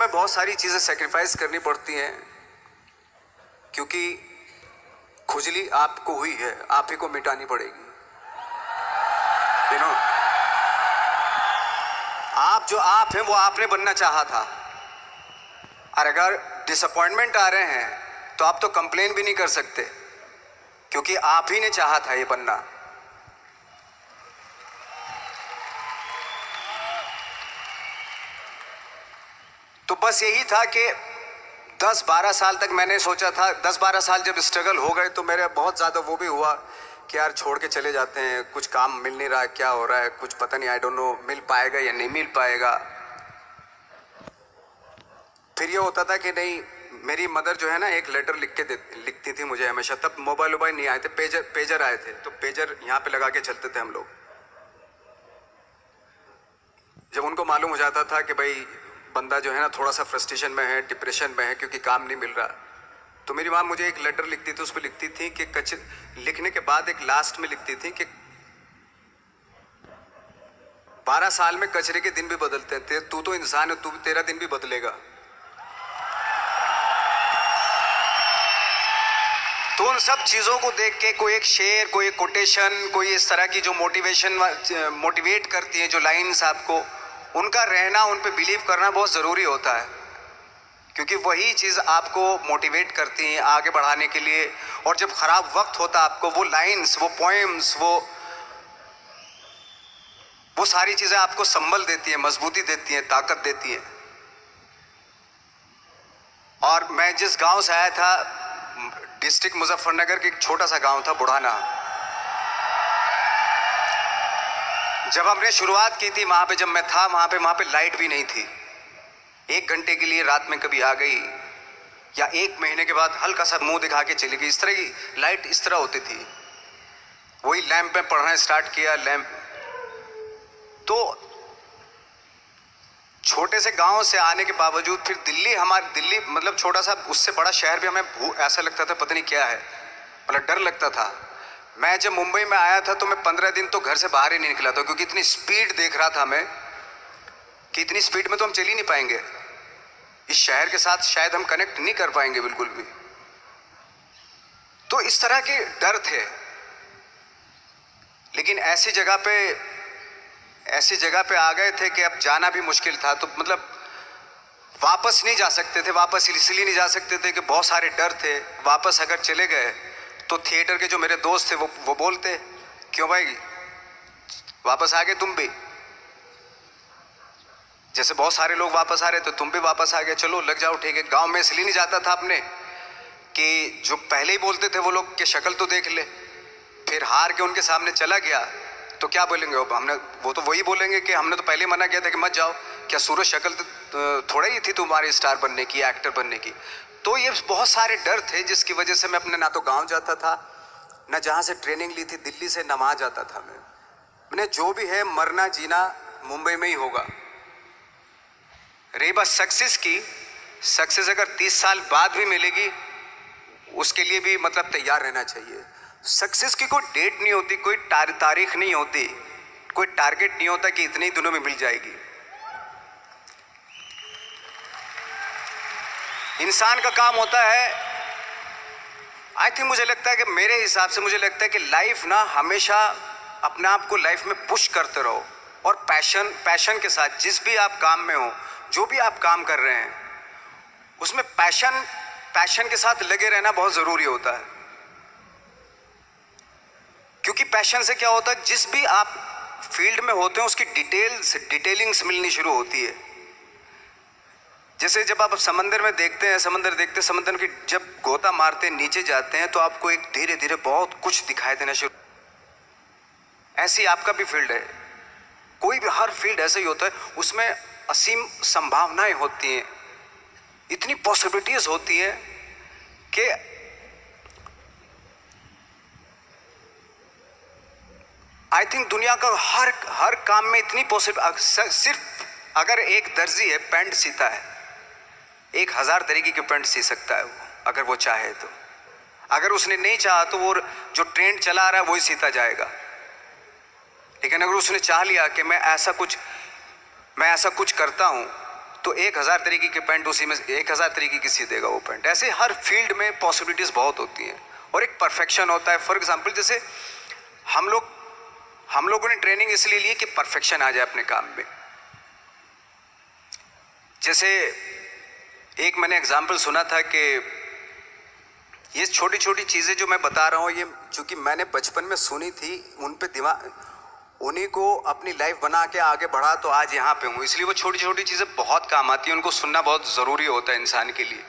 समय बहुत सारी चीज़ें सेक्रीफाइस करनी पड़ती हैं, क्योंकि खुजली आपको हुई है, आप ही को मिटानी पड़ेगी। आप जो आप हैं वो आपने बनना चाहा था, और अगर डिसअपॉइंटमेंट आ रहे हैं तो आप तो कंप्लेन भी नहीं कर सकते, क्योंकि आप ही ने चाहा था ये बनना। तो बस यही था कि 10-12 साल तक मैंने सोचा था, 10-12 साल जब स्ट्रगल हो गए तो मेरे बहुत ज़्यादा वो भी हुआ कि यार छोड़ के चले जाते हैं, कुछ काम मिल नहीं रहा है, क्या हो रहा है कुछ पता नहीं, आई डोंट नो मिल पाएगा या नहीं मिल पाएगा। फिर ये होता था कि नहीं, मेरी मदर जो है ना एक लेटर लिखती थी मुझे हमेशा। तब मोबाइल नहीं आए थे, पेजर आए थे, तो पेजर यहाँ पे लगा के चलते थे हम लोग। जब उनको मालूम हो जाता था कि भाई बंदा जो है ना थोड़ा सा फ्रस्ट्रेशन में है, डिप्रेशन में है क्योंकि काम नहीं मिल रहा, तो मेरी माँ मुझे एक लेटर लिखती थी। उस पर लिखती थी कि लिखने के बाद एक लास्ट में लिखती थी कि 12 साल में कचरे के दिन भी बदलते हैं, तू तो इंसान है, तू तेरा दिन भी बदलेगा। तो उन सब चीज़ों को देख के कोई एक शेर, कोई एक कोटेशन, कोई इस तरह की जो मोटिवेट करती है जो लाइंस आपको, उनका रहना, उन पे बिलीव करना बहुत ज़रूरी होता है, क्योंकि वही चीज़ आपको मोटिवेट करती है आगे बढ़ाने के लिए। और जब ख़राब वक्त होता है आपको वो लाइंस, वो पोएम्स, वो सारी चीज़ें आपको संबल देती हैं, मजबूती देती हैं, ताकत देती हैं। और मैं जिस गांव से आया था, डिस्ट्रिक्ट मुजफ्फरनगर के एक छोटा सा गांव था बुढ़ाना, जब हमने शुरुआत की थी वहां पे, जब मैं था वहां पे लाइट भी नहीं थी। 1 घंटे के लिए रात में कभी आ गई, या 1 महीने के बाद हल्का सा मुंह दिखा के चली गई। इस तरह की लाइट इस तरह होती थी। वही लैंप में पढ़ना स्टार्ट किया, लैंप। तो छोटे से गांव से आने के बावजूद फिर दिल्ली मतलब छोटा सा, उससे बड़ा शहर भी हमें ऐसा लगता था पता नहीं क्या है, मतलब डर लगता था। मैं जब मुंबई में आया था तो मैं 15 दिन तो घर से बाहर ही नहीं निकला था, क्योंकि इतनी स्पीड देख रहा था मैं कि इतनी स्पीड में तो हम चल ही नहीं पाएंगे, इस शहर के साथ शायद हम कनेक्ट नहीं कर पाएंगे बिल्कुल भी। तो इस तरह के डर थे। लेकिन ऐसी जगह पे आ गए थे कि अब जाना भी मुश्किल था। तो मतलब वापस नहीं जा सकते थे। वापस इसलिए नहीं जा सकते थे कि बहुत सारे डर थे। वापस अगर चले गए तो थिएटर के जो मेरे दोस्त थे वो बोलते, क्यों भाई वापस आ गए तुम भी, जैसे बहुत सारे लोग वापस आ रहे थे तुम भी वापस आ गए, चलो लग जाओ ठीक है। गांव में इसलिए नहीं जाता था अपने कि जो पहले ही बोलते थे वो लोग के शक्ल तो देख ले, फिर हार के उनके सामने चला गया तो क्या बोलेंगे वो तो वही बोलेंगे कि हमने तो पहले मना किया था कि मत जाओ, क्या सूरज शक्ल तो थोड़ा ही थी तुम्हारी स्टार बनने की, एक्टर बनने की। तो ये बहुत सारे डर थे जिसकी वजह से मैं अपने ना तो गांव जाता था, ना जहाँ से ट्रेनिंग ली थी दिल्ली से, ना वहाँ जाता था। मैंने जो भी है मरना जीना मुंबई में ही होगा। रही बात सक्सेस की, सक्सेस अगर 30 साल बाद भी मिलेगी उसके लिए भी मतलब तैयार रहना चाहिए। सक्सेस की कोई डेट नहीं होती, कोई तारीख नहीं होती, कोई टारगेट नहीं होता कि इतने ही दिनों में मिल जाएगी। इंसान का काम होता है, आई थिंक मुझे लगता है कि मेरे हिसाब से मुझे लगता है कि लाइफ ना हमेशा अपने आप को लाइफ में पुश करते रहो, और पैशन के साथ जिस भी आप काम में हो, जो भी आप काम कर रहे हैं उसमें पैशन के साथ लगे रहना बहुत ज़रूरी होता है। क्योंकि पैशन से क्या होता है, जिस भी आप फील्ड में होते हैं उसकी डिटेलिंग्स मिलनी शुरू होती है। जैसे जब आप समंदर में देखते हैं, समंदर की जब गोता मारते हैं, नीचे जाते हैं तो आपको एक धीरे धीरे बहुत कुछ दिखाई देना शुरू। ऐसी आपका भी फील्ड है, कोई भी हर फील्ड ऐसा ही होता है, उसमें असीम संभावनाएं होती हैं, इतनी पॉसिबिलिटीज होती हैं कि आई थिंक दुनिया का हर काम में इतनी सिर्फ अगर एक दर्जी है पैंट सीता है, 1000 तरीके के पैंट सी सकता है वो, अगर वो चाहे तो। अगर उसने नहीं चाहा तो वो जो ट्रेंड चला रहा है वही सीता जाएगा। लेकिन अगर उसने चाह लिया कि मैं ऐसा कुछ करता हूं तो 1000 तरीके के पैंट उसी में 1000 तरीके की सी देगा वो पैंट। ऐसे हर फील्ड में पॉसिबिलिटीज़ बहुत होती हैं और एक परफेक्शन होता है। फॉर एग्जांपल जैसे हम लोगों ने ट्रेनिंग इसलिए ली कि परफेक्शन आ जाए अपने काम में। जैसे एक मैंने एग्जांपल सुना था कि ये छोटी छोटी चीज़ें जो मैं बता रहा हूँ, ये चूँकि मैंने बचपन में सुनी थी, उन पे दिमाग, उन्हीं को अपनी लाइफ बना के आगे बढ़ा तो आज यहाँ पे हूँ। इसलिए वो छोटी छोटी चीज़ें बहुत काम आती हैं, उनको सुनना बहुत ज़रूरी होता है इंसान के लिए।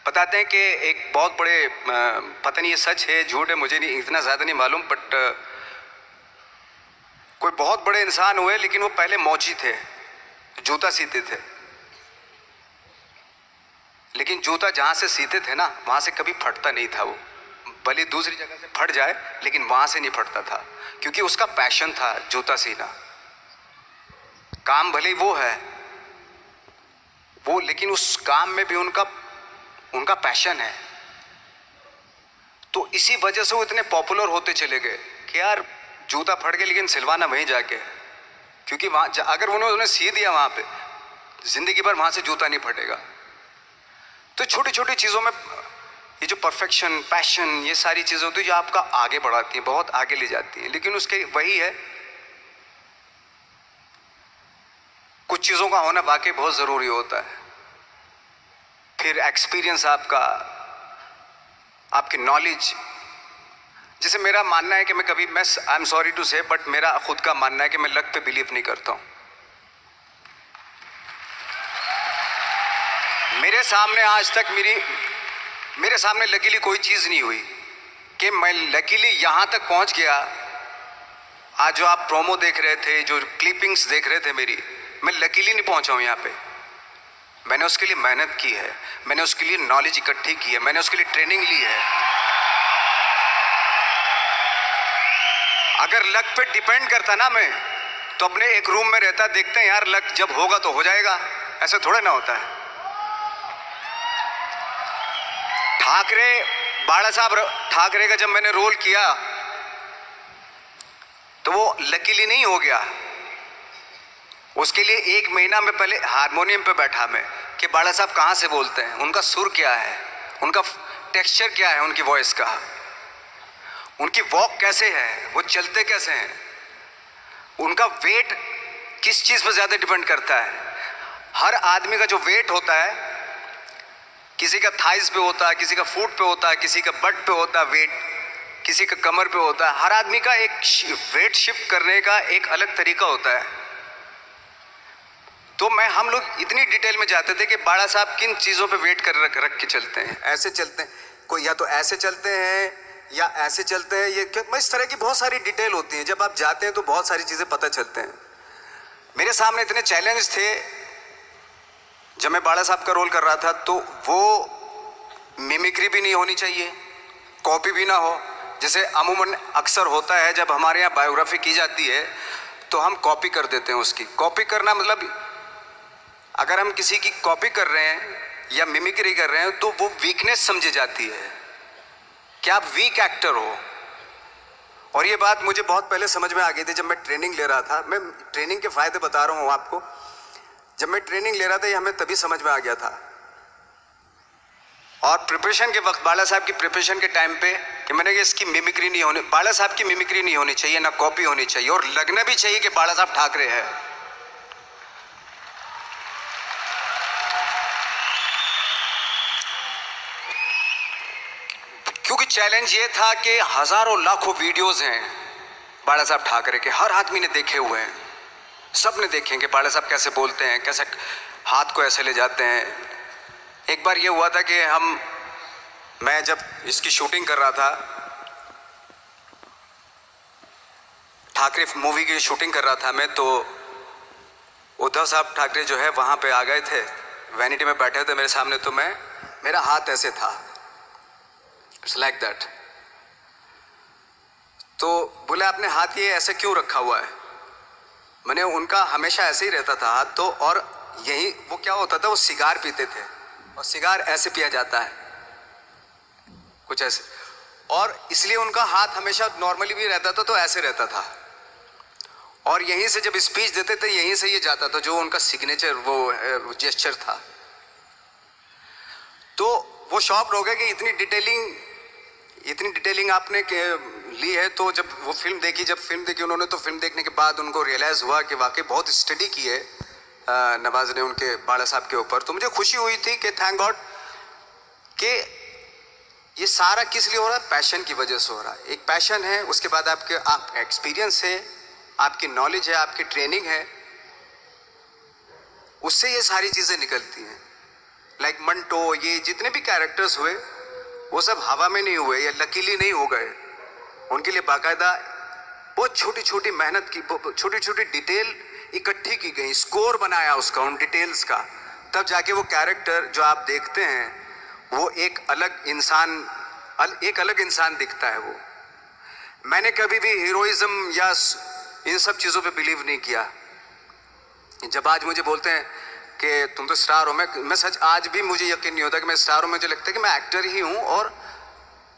बताते हैं कि एक बहुत बड़े, पता नहीं ये सच है झूठ है, मुझे नहीं इतना ज़्यादा नहीं मालूम, बट कोई बहुत बड़े इंसान हुए, लेकिन वो पहले मौची थे, जूता सीते थे। लेकिन जूता जहाँ से सीते थे ना, वहाँ से कभी फटता नहीं था वो, भले दूसरी जगह से फट जाए लेकिन वहाँ से नहीं फटता था, क्योंकि उसका पैशन था जूता सीना। काम भले वो है वो, लेकिन उस काम में भी उनका पैशन है। तो इसी वजह से वो इतने पॉपुलर होते चले गए कि यार जूता फट गया लेकिन सिलवाना वहीं जाके, क्योंकि वहाँ अगर उन्होंने सी दिया वहाँ पे, जिंदगी भर वहाँ से जूता नहीं फटेगा। तो छोटी छोटी चीज़ों में ये जो परफेक्शन, पैशन, ये सारी चीज़ें होती है जो आपका आगे बढ़ाती हैं, बहुत आगे ले जाती हैं। लेकिन उसके वही है, कुछ चीज़ों का होना वाकई बहुत ज़रूरी होता है। फिर एक्सपीरियंस आपकी नॉलेज। जैसे मेरा मानना है कि आई एम सॉरी टू से, बट मेरा खुद का मानना है कि मैं लक पे बिलीव नहीं करता हूँ। मेरे सामने आज तक मेरे सामने लकीली कोई चीज़ नहीं हुई कि मैं लकीली यहाँ तक पहुँच गया। आज जो आप प्रोमो देख रहे थे, जो क्लिपिंग्स देख रहे थे मेरी, मैं लकीली नहीं पहुँचा हूँ यहाँ पे। मैंने उसके लिए मेहनत की है, मैंने उसके लिए नॉलेज इकट्ठी की है, मैंने उसके लिए ट्रेनिंग ली है। अगर लक पे डिपेंड करता ना मैं, तो अपने एक रूम में रहता, देखते हैं यार लक जब होगा तो हो जाएगा, ऐसा थोड़ा ना होता है। बाला साहब ठाकरे का जब मैंने रोल किया तो वो लकीली नहीं हो गया। उसके लिए 1 महीना में पहले हारमोनियम पे बैठा मैं कि बाला साहब कहाँ से बोलते हैं, उनका सुर क्या है, उनका टेक्सचर क्या है, उनकी वॉइस का, उनकी वॉक कैसे है, वो चलते कैसे हैं, उनका वेट किस चीज़ पर ज़्यादा डिपेंड करता है। हर आदमी का जो वेट होता है, किसी का थाइस पे होता है, किसी का फुट पे होता है, किसी का बट पे होता है वेट, किसी का कमर पे होता है। हर आदमी का एक वेट शिफ्ट करने का एक अलग तरीका होता है। तो हम लोग इतनी डिटेल में जाते थे कि बाला साहब किन चीज़ों पे वेट कर रख के चलते हैं, ऐसे चलते हैं, कोई या तो ऐसे चलते हैं या ऐसे चलते हैं, ये इस तरह की बहुत सारी डिटेल होती है। जब आप जाते हैं तो बहुत सारी चीज़ें पता चलते हैं। मेरे सामने इतने चैलेंज थे जब मैं बाला साहब का रोल कर रहा था, तो वो मिमिक्री भी नहीं होनी चाहिए, कॉपी भी ना हो। जैसे अमूमन अक्सर होता है जब हमारे यहाँ बायोग्राफी की जाती है तो हम कॉपी कर देते हैं। उसकी कॉपी करना मतलब अगर हम किसी की कॉपी कर रहे हैं या मिमिक्री कर रहे हैं तो वो वीकनेस समझी जाती है कि आप वीक एक्टर हो। और ये बात मुझे बहुत पहले समझ में आ गई थी जब मैं ट्रेनिंग ले रहा था। मैं ट्रेनिंग के फायदे बता रहा हूँ आपको। जब मैं ट्रेनिंग ले रहा था ये हमें तभी समझ में आ गया था। और प्रिपरेशन के वक्त, बाला साहब की प्रिपरेशन के टाइम पे, कि मैंने कहा इसकी मिमिक्री नहीं होनी, बाला साहब की मिमिक्री नहीं होनी चाहिए, ना कॉपी होनी चाहिए, और लगना भी चाहिए कि बाला साहब ठाकरे है। क्योंकि चैलेंज ये था कि हजारों लाखों वीडियोस हैं बाला साहब ठाकरे के, हर आदमी ने देखे हुए हैं, सब ने देखे कि बाला साहब कैसे बोलते हैं, कैसे हाथ को ऐसे ले जाते हैं। एक बार ये हुआ था कि मैं जब इसकी शूटिंग कर रहा था, ठाकरे मूवी की शूटिंग कर रहा था मैं, तो उद्धव साहब ठाकरे जो है वहाँ पे आ गए थे, वैनिटी में बैठे थे मेरे सामने। तो मेरा हाथ ऐसे था, इट्स लाइक दैट। तो बोले आपने हाथ ये ऐसे क्यों रखा हुआ है? मैंने उनका हमेशा ऐसे ही रहता था हाथ। तो और यही वो क्या होता था, वो सिगार पीते थे और सिगार ऐसे पिया जाता है कुछ ऐसे, और इसलिए उनका हाथ हमेशा नॉर्मली भी रहता था तो ऐसे रहता था। और यहीं से जब स्पीच देते थे यहीं से ये जाता था, जो उनका सिग्नेचर वो जेस्चर था। तो वो शॉक्ड हो गए कि इतनी डिटेलिंग आपने ली है। तो जब वो फिल्म देखी उन्होंने, तो फिल्म देखने के बाद उनको रियलाइज हुआ कि वाकई बहुत स्टडी की है नवाज ने उनके बाड़ा साहब के ऊपर। तो मुझे खुशी हुई थी कि थैंक गॉड कि ये सारा किस लिए हो रहा है, पैशन की वजह से हो रहा है। एक पैशन है, उसके बाद आप एक्सपीरियंस है, आपकी नॉलेज है, आपकी ट्रेनिंग है, उससे ये सारी चीजें निकलती हैं। लाइक मंटो, ये जितने भी कैरेक्टर्स हुए वो सब हवा में नहीं हुए या लकीली नहीं हो गए। उनके लिए बाकायदा बहुत छोटी छोटी मेहनत की, छोटी छोटी डिटेल इकट्ठी की गई, स्कोर बनाया उसका, उन डिटेल्स का, तब जाके वो कैरेक्टर जो आप देखते हैं वो एक अलग इंसान दिखता है। वो मैंने कभी भी हीरोइज्म या इन सब चीज़ों पे बिलीव नहीं किया। जब आज मुझे बोलते हैं कि तुम तो स्टार हो, मैं सच आज भी मुझे यकीन नहीं होता कि मैं स्टार हूँ। मुझे लगता है कि मैं एक्टर ही हूँ और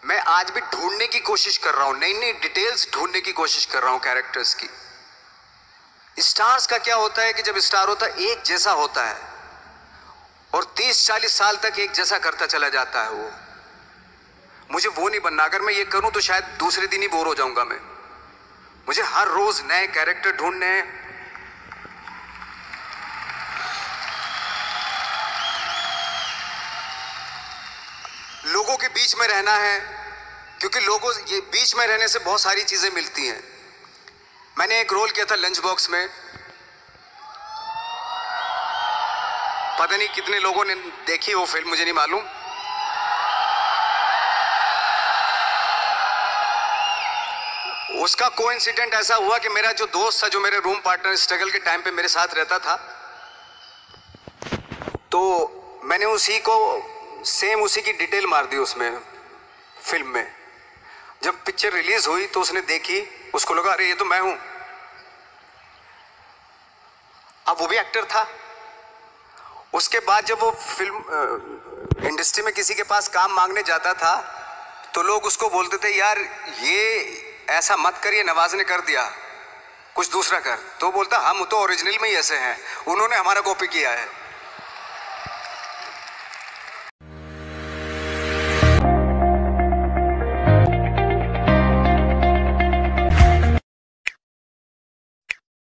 मैं आज भी ढूंढने की कोशिश कर रहा हूँ, नई नई डिटेल्स ढूंढने की कोशिश कर रहा हूँ कैरेक्टर्स की। स्टार्स का क्या होता है कि जब स्टार होता है एक जैसा होता है और 30-40 साल तक एक जैसा करता चला जाता है। वो मुझे वो नहीं बनना। अगर मैं ये करूं तो शायद दूसरे दिन ही बोर हो जाऊंगा मैं। मुझे हर रोज नए कैरेक्टर ढूंढने हैं। लोगों के बीच में रहना है, क्योंकि लोगों ये बीच में रहने से बहुत सारी चीजें मिलती हैं। मैंने एक रोल किया था लंच बॉक्स में, पता नहीं कितने लोगों ने देखी वो फिल्म, मुझे नहीं मालूम। उसका कोइंसिडेंट ऐसा हुआ कि मेरा जो दोस्त था, जो मेरे रूम पार्टनर स्ट्रगल के टाइम पे मेरे साथ रहता था, तो मैंने उसी की डिटेल मार दी उसमें फिल्म में। जब पिक्चर रिलीज हुई तो उसने देखी, उसको लगा अरे ये तो मैं हूं। अब वो भी एक्टर था। उसके बाद जब वो फिल्म इंडस्ट्री में किसी के पास काम मांगने जाता था तो लोग उसको बोलते थे यार ये ऐसा मत कर, ये नवाज ने कर दिया, कुछ दूसरा कर। तो बोलता हम तो ओरिजिनल में ही ऐसे हैं, उन्होंने हमारा कॉपी किया है।